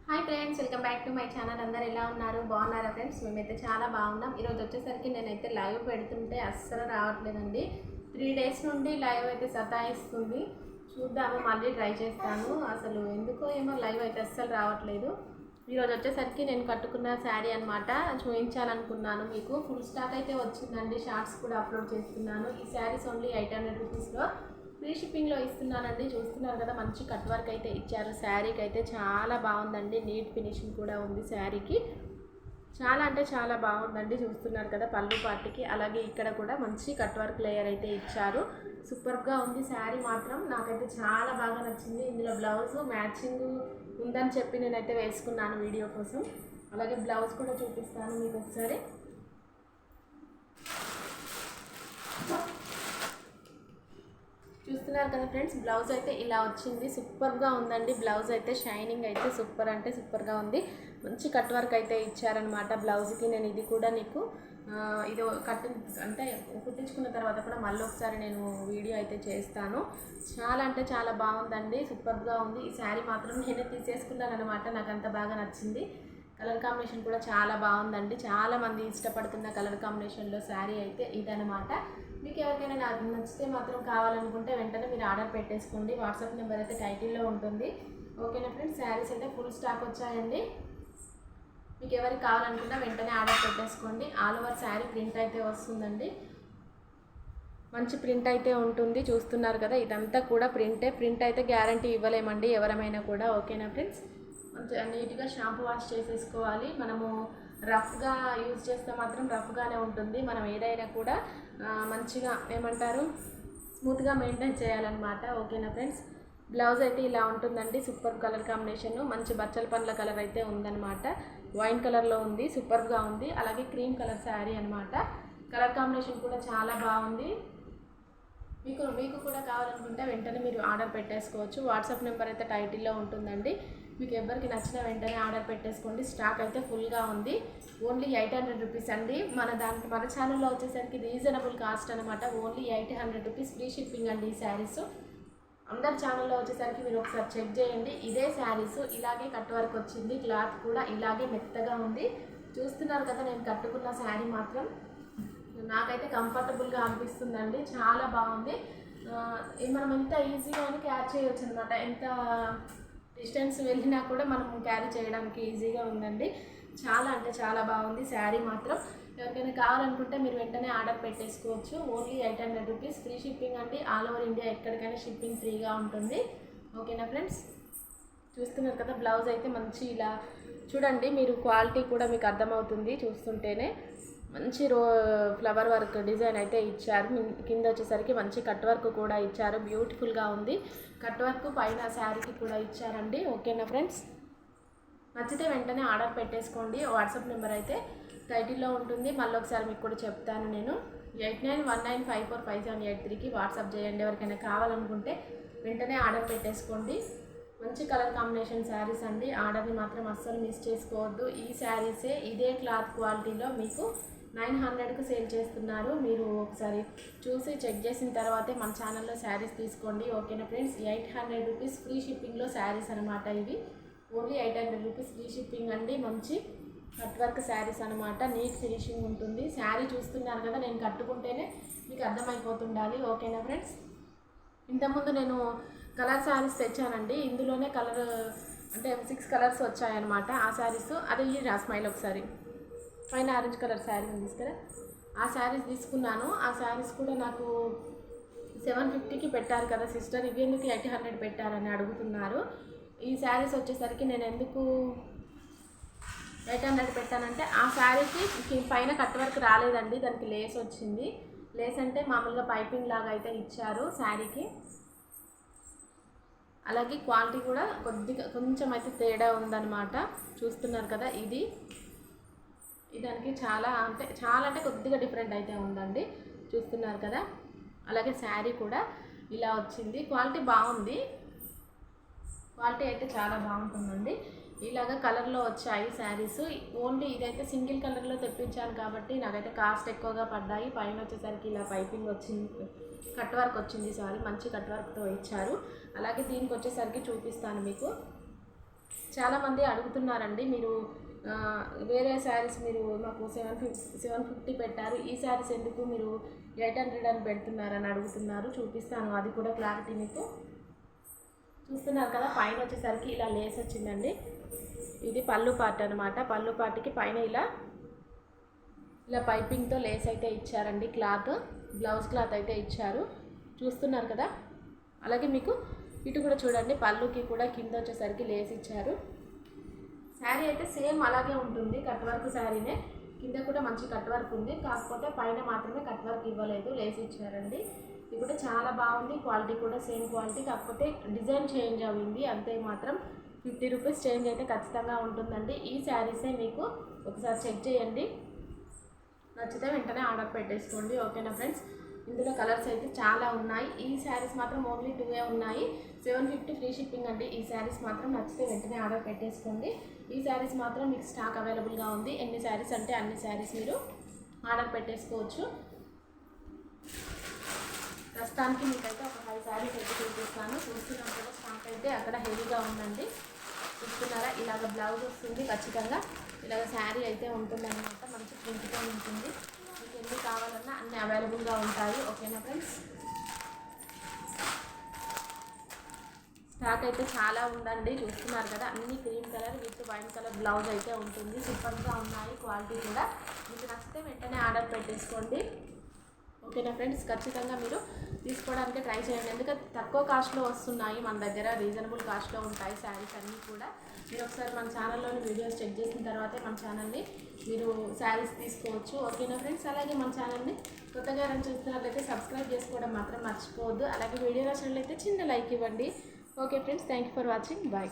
Hi friends, welcome back to my channel. అందరు ఎలా ఉన్నారు? బాగున్నారా ఫ్రెండ్స్? మేమైతే చాలా బాగున్నాం. ఈరోజు వచ్చేసరికి నేనైతే లైవ్ పెడుతుంటే అస్సలు రావట్లేదండి. 3 డేస్ నుండి లైవ్ అయితే సతాయిస్తుంది. చూద్దాము, మళ్ళీ ట్రై చేస్తాను. అసలు ఎందుకో ఏమో లైవ్ అయితే అస్సలు రావట్లేదు. ఈరోజు వచ్చేసరికి నేను కట్టుకున్న శారీ అనమాట, చూపించాలనుకున్నాను మీకు. ఫుల్ స్టాక్ అయితే వచ్చిందండి, షార్ట్స్ కూడా అప్లోడ్ చేస్తున్నాను. ఈ శారీస్ ఓన్లీ 800 రూపీస్లో ఫ్రీ షిప్పింగ్లో ఇస్తున్నానండి. చూస్తున్నారు కదా, మంచి కట్ వర్క్ అయితే ఇచ్చారు. శారీకి అయితే చాలా బాగుందండి, నీట్ ఫినిషింగ్ కూడా ఉంది శారీకి. చాలా అంటే చాలా బాగుందండి. చూస్తున్నారు కదా పళ్ళు పార్టీకి. అలాగే ఇక్కడ కూడా మంచి కట్ వర్క్ లేయర్ అయితే ఇచ్చారు. సూపర్గా ఉంది శారీ మాత్రం. నాకైతే చాలా బాగా నచ్చింది. ఇందులో బ్లౌజ్ మ్యాచింగ్ ఉందని చెప్పి నేనైతే వేసుకున్నాను వీడియో కోసం. అలాగే బ్లౌజ్ కూడా చూపిస్తాను మీకు ఒకసారి. చూస్తున్నారు కదా ఫ్రెండ్స్, బ్లౌజ్ అయితే ఇలా వచ్చింది. సూపర్గా ఉందండి. బ్లౌజ్ అయితే షైనింగ్ అయితే సూపర్ అంటే సూపర్గా ఉంది. మంచి కట్ వర్క్ అయితే ఇచ్చారనమాట బ్లౌజ్కి. నేను ఇది కూడా నీకు ఇది అంటే కుట్టించుకున్న తర్వాత కూడా మళ్ళీ ఒకసారి నేను వీడియో అయితే చేస్తాను. చాలా అంటే చాలా బాగుందండి, సూపర్గా ఉంది. ఈ శారీ మాత్రం నేనే తీసేసుకున్నాను అనమాట, నాకు అంత బాగా నచ్చింది. కలర్ కాంబినేషన్ కూడా చాలా బాగుందండి. చాలామంది ఇష్టపడుతున్న కలర్ కాంబినేషన్లో శారీ అయితే ఇదనమాట. మీకు ఎవరికైనా నాకు నచ్చితే మాత్రం కావాలనుకుంటే వెంటనే మీరు ఆర్డర్ పెట్టేసుకోండి. వాట్సాప్ నెంబర్ అయితే టైటిల్లో ఉంటుంది. ఓకేనా ఫ్రెండ్స్, శారీస్ అయితే ఫుల్ స్టాక్ వచ్చాయండి. మీకు ఎవరికి కావాలనుకున్నా వెంటనే ఆర్డర్ పెట్టేసుకోండి. ఆల్ ఓవర్ శారీ ప్రింట్ అయితే వస్తుందండి. మంచి ప్రింట్ అయితే ఉంటుంది. చూస్తున్నారు కదా, ఇదంతా కూడా ప్రింట్ అయితే గ్యారంటీ ఇవ్వలేమండి ఎవరమైనా కూడా. ఓకేనా ఫ్రెండ్స్, మంచిగా నీట్గా షాంపూ వాష్ చేసేసుకోవాలి. మనము రఫ్గా యూజ్ చేస్తే మాత్రం రఫ్గానే ఉంటుంది. మనం ఏదైనా కూడా మంచిగా ఏమంటారు స్మూత్గా మెయింటైన్ చేయాలన్నమాట. ఓకేనా ఫ్రెండ్స్, బ్లౌజ్ అయితే ఇలా ఉంటుందండి. సూపర్ కలర్ కాంబినేషన్, మంచి బచ్చల పండ్ల కలర్ అయితే ఉందన్నమాట. వైన్ కలర్లో ఉంది, సూపర్గా ఉంది. అలాగే క్రీమ్ కలర్ శారీ అనమాట. కలర్ కాంబినేషన్ కూడా చాలా బాగుంది. మీకు కూడా కావాలనుకుంటే వెంటనే మీరు ఆర్డర్ పెట్టేసుకోవచ్చు. వాట్సాప్ నెంబర్ అయితే టైటిల్లో ఉంటుందండి. మీకు ఎవరికి నచ్చిన వెంటనే ఆర్డర్ పెట్టేసుకోండి. స్టాక్ అయితే ఫుల్గా ఉంది. ఓన్లీ 800 రూపీస్ అండి. మన ఛానల్లో వచ్చేసరికి రీజనబుల్ కాస్ట్ అనమాట. ఓన్లీ 800 రూపీస్ ఫ్రీ షిప్పింగ్ అండి ఈ శారీస్. అందరి ఛానల్లో వచ్చేసరికి మీరు ఒకసారి చెక్ చేయండి. ఇదే శారీస్ ఇలాగే కట్ వర్క్ వచ్చింది. క్లాత్ కూడా ఇలాగే మెత్తగా ఉంది. చూస్తున్నారు కదా, నేను కట్టుకున్న శారీ మాత్రం నాకైతే కంఫర్టబుల్గా అనిపిస్తుందండి. చాలా బాగుంది. మనం ఎంత ఈజీగా క్యారీ చేయవచ్చు అనమాట. ఎంత డిస్టెన్స్ వెళ్ళినా కూడా మనం క్యారీ చేయడానికి ఈజీగా ఉందండి. చాలా అంటే చాలా బాగుంది శారీ మాత్రం. ఎవరికైనా కావాలనుకుంటే మీరు వెంటనే ఆర్డర్ పెట్టేసుకోవచ్చు. ఓన్లీ 800 రూపీస్ ఫ్రీ షిప్పింగ్ అండి. ఆల్ ఓవర్ ఇండియా ఎక్కడికైనా షిప్పింగ్ ఫ్రీగా ఉంటుంది. ఓకేనా ఫ్రెండ్స్, చూస్తున్నారు కదా, బ్లౌజ్ అయితే మంచి ఇలా చూడండి. మీరు క్వాలిటీ కూడా మీకు అర్థమవుతుంది చూస్తుంటేనే. మంచి ఫ్లవర్ వర్క్ డిజైన్ అయితే ఇచ్చారు. కింద వచ్చేసరికి మంచి కట్ వర్క్ కూడా ఇచ్చారు. బ్యూటిఫుల్గా ఉంది. కట్ వర్క్ పైన శారీకి కూడా ఇచ్చారండి. ఓకేనా ఫ్రెండ్స్, నచ్చితే వెంటనే ఆర్డర్ పెట్టేసుకోండి. వాట్సాప్ నెంబర్ అయితే టైటిల్లో ఉంటుంది. మళ్ళీ ఒకసారి మీకు కూడా చెప్తాను నేను. 8919545783కి వాట్సాప్ చేయండి. ఎవరికైనా కావాలనుకుంటే వెంటనే ఆర్డర్ పెట్టేసుకోండి. మంచి కలర్ కాంబినేషన్ శారీస్ అండి. ఆర్డర్ని మాత్రం అస్సలు మిస్ చేసుకోవద్దు. ఈ శారీసే ఇదే క్లాత్ క్వాలిటీలో మీకు 900కు సేల్ చేస్తున్నారు. మీరు ఒకసారి చూసి చెక్ చేసిన తర్వాతే మన ఛానల్లో శారీస్ తీసుకోండి. ఓకేనా ఫ్రెండ్స్, 800 రూపీస్ ఫ్రీ షిప్పింగ్లో శారీస్ అనమాట ఇవి. ఓన్లీ 800 రూపీస్ ఫ్రీ షిప్పింగ్ అండి. మంచి కట్ వర్క్ శారీస్ అనమాట. నీట్ ఫినిషింగ్ ఉంటుంది. శారీ చూస్తున్నారు కదా, నేను కట్టుకుంటేనే మీకు అర్థమైపోతుండాలి. ఓకేనా ఫ్రెండ్స్, ఇంతకుముందు నేను కలర్ శారీస్ తెచ్చానండి. ఇందులోనే కలర్ అంటే 6 కలర్స్ వచ్చాయన్నమాట ఆ శారీస్. అదే ఈ స్మైల్ ఒకసారి పైన ఆరెంజ్ కలర్ శారీ ఉంది కదా, ఆ శారీస్ తీసుకున్నాను. ఆ శారీస్ కూడా నాకు 750కి పెట్టారు కదా సిస్టర్, ఇవి ఎందుకు 800 పెట్టారని అడుగుతున్నారు. ఈ శారీస్ వచ్చేసరికి నేను ఎందుకు 800 పెట్టానంటే, ఆ శారీకి పైన కట్ వర్క్ రాలేదండి, దానికి లేస్ వచ్చింది. లేస్ అంటే మామూలుగా పైపింగ్ లాగా అయితే ఇచ్చారు శారీకి. అలాగే క్వాలిటీ కూడా కొంచెం అయితే తేడా ఉందన్నమాట. చూస్తున్నారు కదా, ఇది దానికి చాలా అంటే కొద్దిగా డిఫరెంట్ అయితే ఉందండి. చూస్తున్నారు కదా, అలాగే శారీ కూడా ఇలా వచ్చింది. క్వాలిటీ బాగుంది, క్వాలిటీ అయితే చాలా బాగుంటుందండి. ఇలాగ కలర్లో వచ్చాయి శారీస్. ఓన్లీ ఇదైతే సింగిల్ కలర్లో తెప్పించాను కాబట్టి నాకైతే కాస్ట్ ఎక్కువగా పడ్డాయి. పైన వచ్చేసరికి ఇలా పైపింగ్ వచ్చింది, కట్ వర్క్ వచ్చింది. సారీ, మంచి కట్ వర్క్తో ఇచ్చారు. అలాగే దీనికి వచ్చేసరికి చూపిస్తాను మీకు. చాలామంది అడుగుతున్నారండి, మీరు వేరే శారీస్ మీరు మాకు 750 పెట్టారు, ఈ శారీస్ ఎందుకు మీరు 800 అని పెడుతున్నారని అడుగుతున్నారు. చూపిస్తాను అది కూడా క్లారిటీ మీకు. చూస్తున్నారు కదా, పైన వచ్చేసరికి ఇలా లేస్ వచ్చిందండి. ఇది పళ్ళు పార్ట్ అనమాట. పళ్ళు పార్ట్కి పైన ఇలా పైపింగ్తో లేస్ అయితే ఇచ్చారండి. బ్లౌజ్ క్లాత్ అయితే ఇచ్చారు. చూస్తున్నారు కదా. అలాగే మీకు ఇటు కూడా చూడండి, పళ్ళుకి కూడా కింద వచ్చేసరికి లేస్ ఇచ్చారు. శారీ అయితే సేమ్ అలాగే ఉంటుంది, కట్ వర్క్ శారీనే. కింద కూడా మంచి కట్ వర్క్ ఉంది, కాకపోతే పైన మాత్రమే కట్ వర్క్ ఇవ్వలేదు, లేస్ ఇచ్చారండి. ఇది కూడా చాలా బాగుంది, క్వాలిటీ కూడా సేమ్ క్వాలిటీ, కాకపోతే డిజైన్ చేంజ్ అయింది అంతే. మాత్రం 50 రూపీస్ చేంజ్ అయితే ఖచ్చితంగా ఉంటుందండి. ఈ శారీసే మీకు ఒకసారి చెక్ చేయండి, నచ్చితే వెంటనే ఆర్డర్ పెట్టేసుకోండి. ఓకేనా ఫ్రెండ్స్. ఇందులో కలర్స్ అయితే చాలా ఉన్నాయి. ఈ శారీస్ మాత్రం ఓన్లీ 2 ఉన్నాయి. 750 ఫ్రీ షిప్పింగ్ అండి. ఈ శారీస్ మాత్రం నచ్చితే వెంటనే ఆర్డర్ పెట్టేసుకోండి. ఈ శారీస్ మాత్రం మీకు స్టాక్ అవైలబుల్గా ఉంది. ఎన్ని శారీస్ అంటే అన్ని శారీస్ మీరు ఆర్డర్ పెట్టేసుకోవచ్చు. ప్రస్తుతానికి మీకైతే ఒక 5 శారీస్ అయితే చూపిస్తాను. చూస్తున్నాం కదా, స్టాక్ అయితే అక్కడ హెవీగా ఉందండి. చూస్తున్నారా, ఇలాగ బ్లౌజ్ వస్తుంది, ఖచ్చితంగా ఇలాగ శారీ అయితే ఉంటుందన్నమాట. మంచి ప్రింట్తో ఉంటుంది. మీకు ఎన్ని కావాలన్నా అన్ని అవైలబుల్గా ఉంటాయి. ఓకేనా ఫ్రెండ్స్. స్టాక్ అయితే చాలా ఉందండి. చూస్తున్నారు కదా, అన్ని cream colour with wine colour blouse అయితే ఉంటుంది. సూపర్గా ఉన్నాయి, క్వాలిటీ కూడా. మీకు నచ్చితే వెంటనే ఆర్డర్ పెట్టేసుకోండి. ఓకేనా ఫ్రెండ్స్. ఖచ్చితంగా మీరు తీసుకోవడానికి ట్రై చేయండి, ఎందుకంటే తక్కువ కాస్ట్లో వస్తున్నాయి మన దగ్గర, రీజనబుల్ కాస్ట్లో ఉంటాయి శారీస్ అన్నీ కూడా. మీరు ఒకసారి మన ఛానల్లోని వీడియోస్ చెక్ చేసిన తర్వాతే మన ఛానల్ని మీరు శారీస్ తీసుకోవచ్చు. ఓకేనా ఫ్రెండ్స్. అలాగే మన ఛానల్ని కొత్తగా రన్ చూస్తున్నట్లయితే సబ్స్క్రైబ్ చేసుకోవడం మాత్రం మర్చిపోవద్దు. అలాగే వీడియో నచ్చినట్లయితే చిన్న లైక్ ఇవ్వండి. Okay friends, thank you for watching. Bye.